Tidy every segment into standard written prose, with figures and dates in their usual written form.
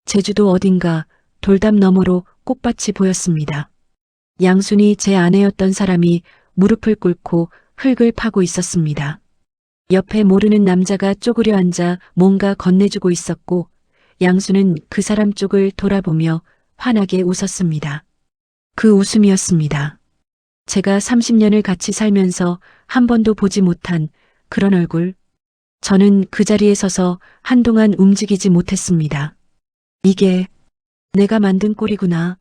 제주도 어딘가 돌담 너머로 꽃밭이 보였습니다. 양순이 제 아내였던 사람이 무릎을 꿇고 흙을 파고 있었습니다. 옆에 모르는 남자가 쪼그려 앉아 뭔가 건네주고 있었고 양순은 그 사람 쪽을 돌아보며 환하게 웃었습니다. 그 웃음이었습니다. 제가 30년을 같이 살면서 한 번도 보지 못한 그런 얼굴. 저는 그 자리에 서서 한동안 움직이지 못했습니다. 이게 내가 만든 꼴이구나.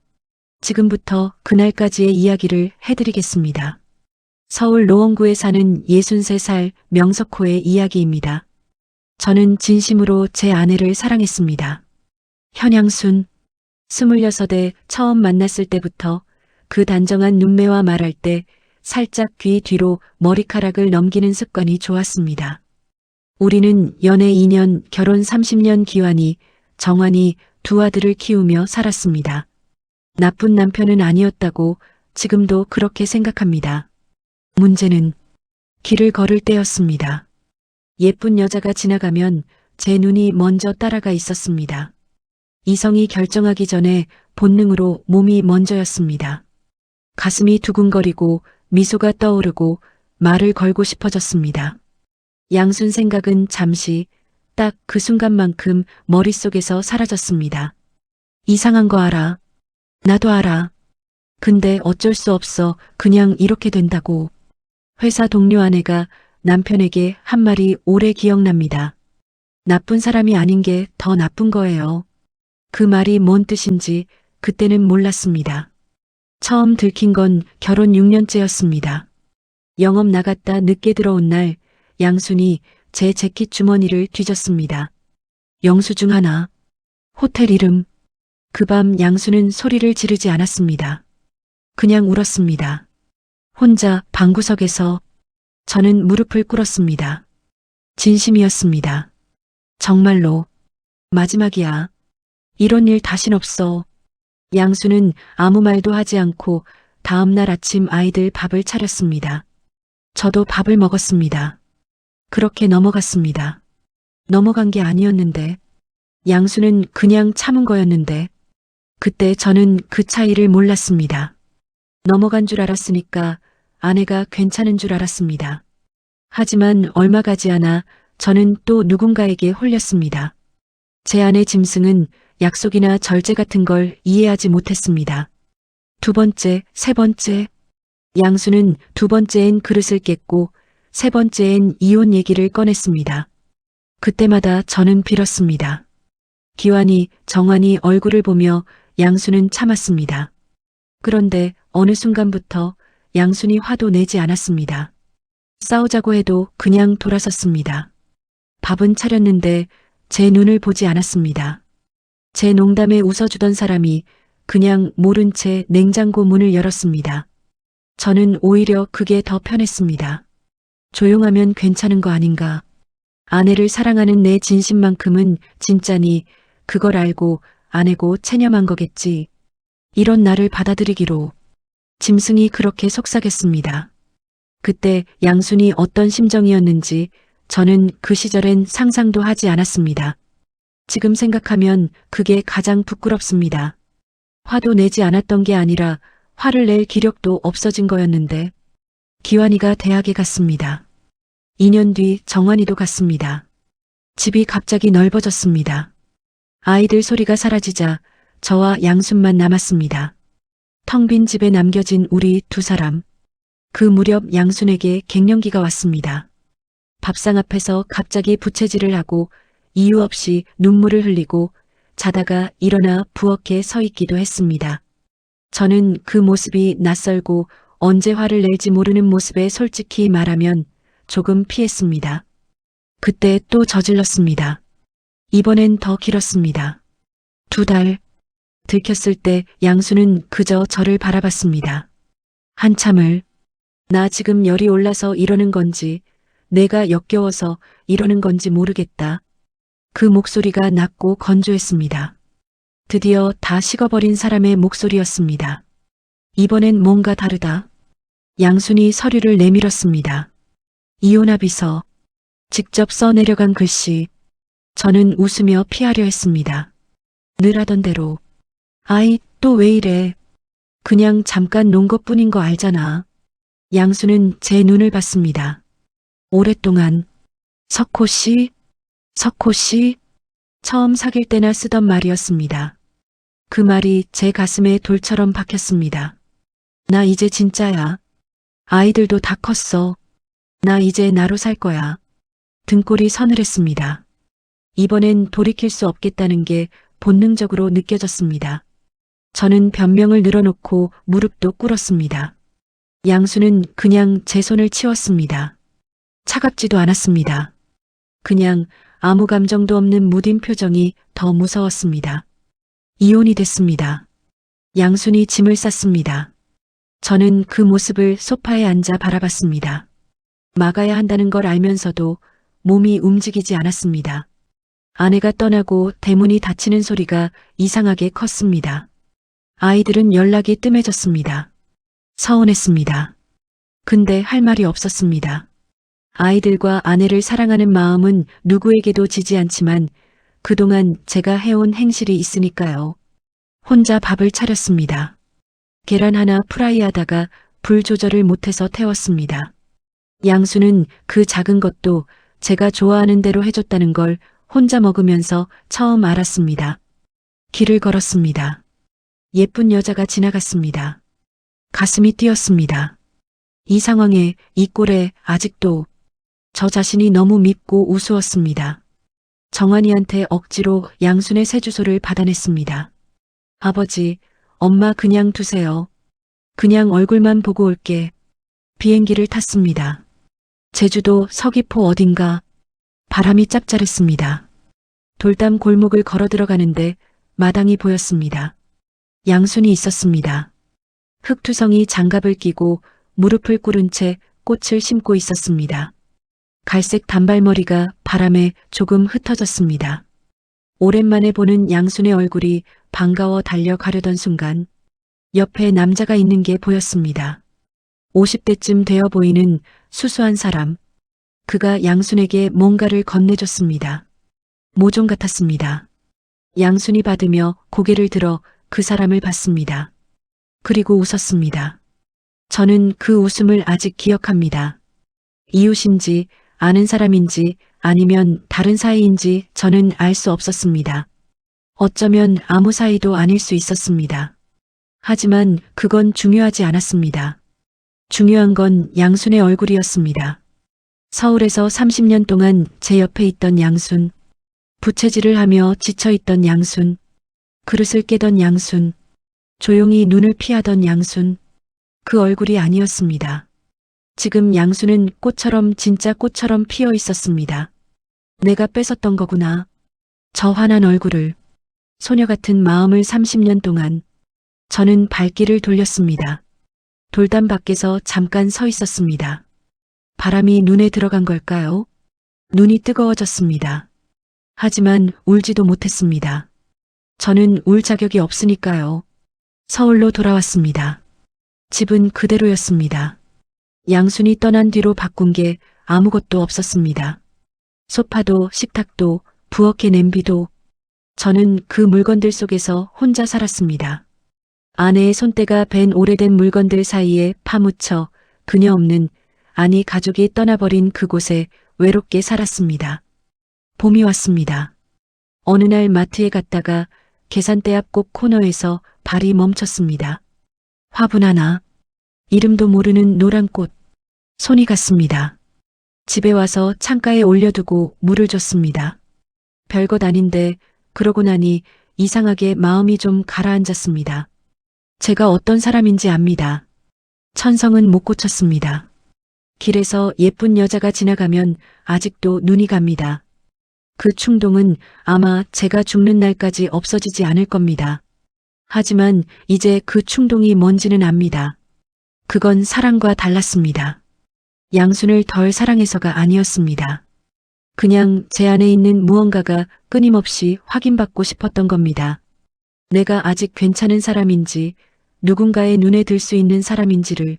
지금부터 그날까지의 이야기를 해드리겠습니다. 서울 노원구에 사는 63살 명석호의 이야기입니다. 저는 진심으로 제 아내를 사랑했습니다. 현양순, 26에 처음 만났을 때부터 그 단정한 눈매와 말할 때 살짝 귀 뒤로 머리카락을 넘기는 습관이 좋았습니다. 우리는 연애 2년, 결혼 30년 기완이 정환이 두 아들을 키우며 살았습니다. 나쁜 남편은 아니었다고 지금도 그렇게 생각합니다. 문제는 길을 걸을 때였습니다. 예쁜 여자가 지나가면 제 눈이 먼저 따라가 있었습니다. 이성이 결정하기 전에 본능으로 몸이 먼저였습니다. 가슴이 두근거리고 미소가 떠오르고 말을 걸고 싶어졌습니다. 양순 생각은 잠시 딱 그 순간만큼 머릿속에서 사라졌습니다. 이상한 거 알아. 나도 알아. 근데 어쩔 수 없어. 그냥 이렇게 된다고. 회사 동료 아내가 남편에게 한 말이 오래 기억납니다. 나쁜 사람이 아닌 게 더 나쁜 거예요. 그 말이 뭔 뜻인지 그때는 몰랐습니다. 처음 들킨 건 결혼 6년째였습니다. 영업 나갔다 늦게 들어온 날 양순이 제 재킷 주머니를 뒤졌습니다. 영수증 하나. 호텔 이름. 그 밤 양순은 소리를 지르지 않았습니다. 그냥 울었습니다. 혼자 방구석에서. 저는 무릎을 꿇었습니다. 진심이었습니다. 정말로. 마지막이야. 이런 일 다신 없어. 양순은 아무 말도 하지 않고 다음날 아침 아이들 밥을 차렸습니다. 저도 밥을 먹었습니다. 그렇게 넘어갔습니다. 넘어간 게 아니었는데. 양순은 그냥 참은 거였는데. 그때 저는 그 차이를 몰랐습니다. 넘어간 줄 알았으니까 아내가 괜찮은 줄 알았습니다. 하지만 얼마 가지 않아 저는 또 누군가에게 홀렸습니다. 제 아내 짐승은 약속이나 절제 같은 걸 이해하지 못했습니다. 두 번째, 세 번째. 양순은 두 번째엔 그릇을 깼고 세 번째엔 이혼 얘기를 꺼냈습니다. 그때마다 저는 빌었습니다. 기완이, 정환이 얼굴을 보며 양순은 참았습니다. 그런데 어느 순간부터 양순이 화도 내지 않았습니다. 싸우자고 해도 그냥 돌아섰습니다. 밥은 차렸는데 제 눈을 보지 않았습니다. 제 농담에 웃어주던 사람이 그냥 모른 채 냉장고 문을 열었습니다. 저는 오히려 그게 더 편했습니다. 조용하면 괜찮은 거 아닌가. 아내를 사랑하는 내 진심만큼은 진짜니 그걸 알고 아내고 체념한 거겠지. 이런 나를 받아들이기로. 짐승이 그렇게 속삭였습니다. 그때 양순이 어떤 심정이었는지 저는 그 시절엔 상상도 하지 않았습니다. 지금 생각하면 그게 가장 부끄럽습니다. 화도 내지 않았던 게 아니라 화를 낼 기력도 없어진 거였는데. 기완이가 대학에 갔습니다. 2년 뒤 정환이도 갔습니다. 집이 갑자기 넓어졌습니다. 아이들 소리가 사라지자 저와 양순만 남았습니다. 텅 빈 집에 남겨진 우리 두 사람. 그 무렵 양순에게 갱년기가 왔습니다. 밥상 앞에서 갑자기 부채질을 하고 이유 없이 눈물을 흘리고 자다가 일어나 부엌에 서 있기도 했습니다. 저는 그 모습이 낯설고 언제 화를 낼지 모르는 모습에 솔직히 말하면 조금 피했습니다. 그때 또 저질렀습니다. 이번엔 더 길었습니다. 2달. 들켰을 때 양순은 그저 저를 바라봤습니다. 한참을. 나 지금 열이 올라서 이러는 건지 내가 역겨워서 이러는 건지 모르겠다. 그 목소리가 낮고 건조했습니다. 드디어 다 식어버린 사람의 목소리였습니다. 이번엔 뭔가 다르다. 양순이 서류를 내밀었습니다. 이혼합의서. 직접 써내려간 글씨. 저는 웃으며 피하려 했습니다. 늘 하던 대로. 아이, 또 왜 이래? 그냥 잠깐 논 것뿐인 거 알잖아. 양수는 제 눈을 봤습니다. 오랫동안 석호 씨, 석호 씨, 처음 사귈 때나 쓰던 말이었습니다. 그 말이 제 가슴에 돌처럼 박혔습니다. 나 이제 진짜야. 아이들도 다 컸어. 나 이제 나로 살 거야. 등골이 서늘했습니다. 이번엔 돌이킬 수 없겠다는 게 본능적으로 느껴졌습니다. 저는 변명을 늘어놓고 무릎도 꿇었습니다. 양수는 그냥 제 손을 치웠습니다. 차갑지도 않았습니다. 그냥 아무 감정도 없는 무딘 표정이 더 무서웠습니다. 이혼이 됐습니다. 양순이 짐을 쌌습니다. 저는 그 모습을 소파에 앉아 바라봤습니다. 막아야 한다는 걸 알면서도 몸이 움직이지 않았습니다. 아내가 떠나고 대문이 닫히는 소리가 이상하게 컸습니다. 아이들은 연락이 뜸해졌습니다. 서운했습니다. 근데 할 말이 없었습니다. 아이들과 아내를 사랑하는 마음은 누구에게도 지지 않지만 그동안 제가 해온 행실이 있으니까요. 혼자 밥을 차렸습니다. 계란 하나 프라이하다가 불 조절을 못해서 태웠습니다. 양수는 그 작은 것도 제가 좋아하는 대로 해줬다는 걸 혼자 먹으면서 처음 알았습니다. 길을 걸었습니다. 예쁜 여자가 지나갔습니다. 가슴이 뛰었습니다. 이 상황에, 이 꼴에 아직도 저 자신이 너무 밉고 우스웠습니다. 정환이한테 억지로 양순의 새 주소를 받아냈습니다. 아버지, 엄마 그냥 두세요. 그냥 얼굴만 보고 올게. 비행기를 탔습니다. 제주도 서귀포 어딘가 바람이 짭짤했습니다. 돌담 골목을 걸어 들어가는데 마당이 보였습니다. 양순이 있었습니다. 흑투성이 장갑을 끼고 무릎을 꿇은 채 꽃을 심고 있었습니다. 갈색 단발머리가 바람에 조금 흩어졌습니다. 오랜만에 보는 양순의 얼굴이 반가워 달려가려던 순간 옆에 남자가 있는 게 보였습니다. 50대쯤 되어 보이는 수수한 사람. 그가 양순에게 뭔가를 건네줬습니다. 모종 같았습니다. 양순이 받으며 고개를 들어 그 사람을 봤습니다. 그리고 웃었습니다. 저는 그 웃음을 아직 기억합니다. 이웃인지 아는 사람인지 아니면 다른 사이인지 저는 알 수 없었습니다. 어쩌면 아무 사이도 아닐 수 있었습니다. 하지만 그건 중요하지 않았습니다. 중요한 건 양순의 얼굴이었습니다. 서울에서 30년 동안 제 옆에 있던 양순, 부채질을 하며 지쳐있던 양순, 그릇을 깨던 양순, 조용히 눈을 피하던 양순, 그 얼굴이 아니었습니다. 지금 양순은 꽃처럼 진짜 꽃처럼 피어 있었습니다. 내가 뺏었던 거구나. 저 환한 얼굴을, 소녀 같은 마음을 30년 동안. 저는 발길을 돌렸습니다. 돌담 밖에서 잠깐 서 있었습니다. 바람이 눈에 들어간 걸까요? 눈이 뜨거워졌습니다. 하지만 울지도 못했습니다. 저는 울 자격이 없으니까요. 서울로 돌아왔습니다. 집은 그대로였습니다. 양순이 떠난 뒤로 바꾼 게 아무것도 없었습니다. 소파도 식탁도 부엌의 냄비도. 저는 그 물건들 속에서 혼자 살았습니다. 아내의 손때가 밴 오래된 물건들 사이에 파묻혀 그녀 없는, 아니 가족이 떠나버린 그곳에 외롭게 살았습니다. 봄이 왔습니다. 어느 날 마트에 갔다가 계산대 앞 꼭 코너에서 발이 멈췄습니다. 화분 하나, 이름도 모르는 노란 꽃, 손이 갔습니다. 집에 와서 창가에 올려두고 물을 줬습니다. 별것 아닌데 그러고 나니 이상하게 마음이 좀 가라앉았습니다. 제가 어떤 사람인지 압니다. 천성은 못 고쳤습니다. 길에서 예쁜 여자가 지나가면 아직도 눈이 갑니다. 그 충동은 아마 제가 죽는 날까지 없어지지 않을 겁니다. 하지만 이제 그 충동이 뭔지는 압니다. 그건 사랑과 달랐습니다. 양순을 덜 사랑해서가 아니었습니다. 그냥 제 안에 있는 무언가가 끊임없이 확인받고 싶었던 겁니다. 내가 아직 괜찮은 사람인지, 누군가의 눈에 들 수 있는 사람인지를.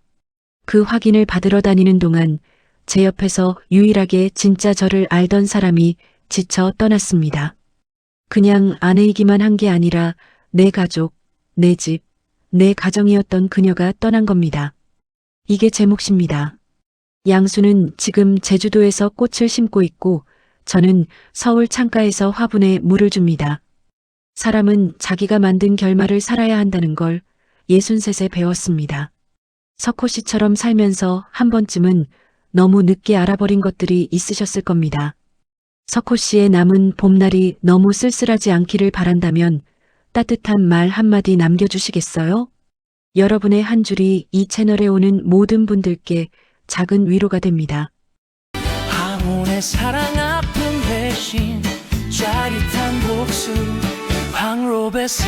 그 확인을 받으러 다니는 동안 제 옆에서 유일하게 진짜 저를 알던 사람이 지쳐 떠났습니다. 그냥 아내이기만 한 게 아니라 내 가족, 내 집, 내 가정이었던 그녀가 떠난 겁니다. 이게 제 몫입니다. 양수는 지금 제주도에서 꽃을 심고 있고 저는 서울 창가에서 화분에 물을 줍니다. 사람은 자기가 만든 결말을 살아야 한다는 걸 63에 배웠습니다. 석호 씨처럼 살면서 한 번쯤은 너무 늦게 알아버린 것들이 있으셨을 겁니다. 석호 씨의 남은 봄날이 너무 쓸쓸하지 않기를 바란다면 따뜻한 말 한마디 남겨주시겠어요? 여러분의 한 줄이 이 채널에 오는 모든 분들께 작은 위로가 됩니다. 황혼의 사랑 아픔 대신 짜릿한 복수 황로베사